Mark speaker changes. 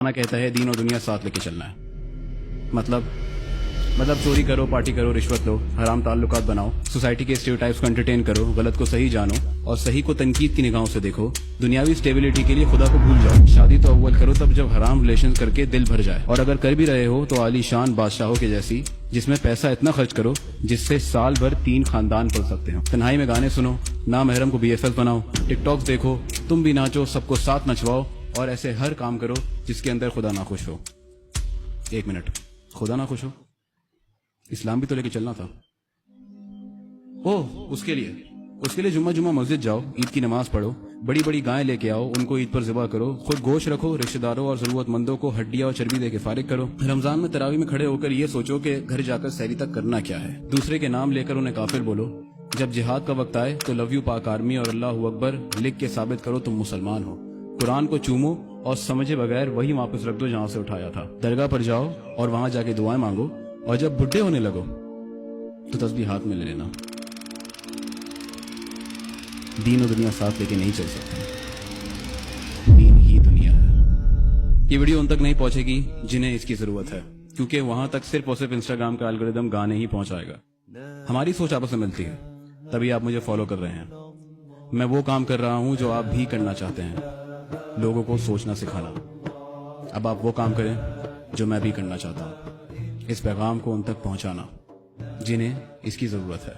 Speaker 1: کہتا ہے دین اور دنیا ساتھ لے کے چلنا ہے. مطلب چوری کرو، پارٹی کرو، رشوت لو، حرام تعلقات بناؤ، سوسائٹی کے اسٹیریوٹائپس کو انٹرٹین کرو، غلط کو صحیح جانو اور صحیح کو تنقید کی نگاہوں سے دیکھو. دنیاوی اسٹیبلٹی کے لیے خدا کو بھول جاؤ. شادی تو اول کرو تب جب حرام ریلیشن کر کے دل بھر جائے، اور اگر کر بھی رہے ہو تو عالی شان بادشاہوں کے جیسی، جس میں پیسہ اتنا خرچ کرو جس سے سال بھر 3 خاندان پل سکتے ہو. تنہائی میں گانے سنو، نامحرم کو BFF بناؤ، ٹک ٹاکس دیکھو، تم بھی ناچو، سب کو ساتھ نچواؤ اور ایسے ہر کام کرو جس کے اندر خدا ناخوش ہو. 1 منٹ، خدا ناخوش ہو؟ اسلام بھی تو لے کے چلنا تھا. اس کے لیے جمعہ مسجد جاؤ، عید کی نماز پڑھو، بڑی بڑی گائیں لے کے آؤ، ان کو عید پر ذبح کرو، خود گوشت رکھو، رشتہ داروں اور ضرورت مندوں کو ہڈیاں اور چربی دے کے فارغ کرو. رمضان میں تراویح میں کھڑے ہو کر یہ سوچو کہ گھر جا کر سحری تک کرنا کیا ہے. دوسرے کے نام لے کر انہیں کافر بولو. جب جہاد کا وقت آئے تو لو یو پاک آرمی اور اللہ اکبر لکھ کے ثابت کرو تم مسلمان ہو. قرآن کو چومو اور سمجھے بغیر وہی واپس رکھ دو جہاں سے اٹھایا تھا. درگاہ پر جاؤ اور وہاں جا کے دعائیں مانگو، اور جب بڈھے ہونے لگو تو تسبیح ہاتھ میں لے لینا. دین و دنیا ساتھ لے کے نہیں چل سکتے، دین ہی دنیا ہے. یہ ویڈیو ان تک نہیں پہنچے گی جنہیں اس کی ضرورت ہے، کیونکہ وہاں تک صرف اور صرف انسٹاگرام کا الگوریدم گانے ہی پہنچائے گا. ہماری سوچ آپس میں ملتی ہے، تبھی آپ مجھے فالو کر رہے ہیں. میں وہ کام کر رہا ہوں جو آپ بھی کرنا چاہتے ہیں، لوگوں کو سوچنا سکھانا. اب آپ وہ کام کریں جو میں بھی کرنا چاہتا ہوں، اس پیغام کو ان تک پہنچانا جنہیں اس کی ضرورت ہے.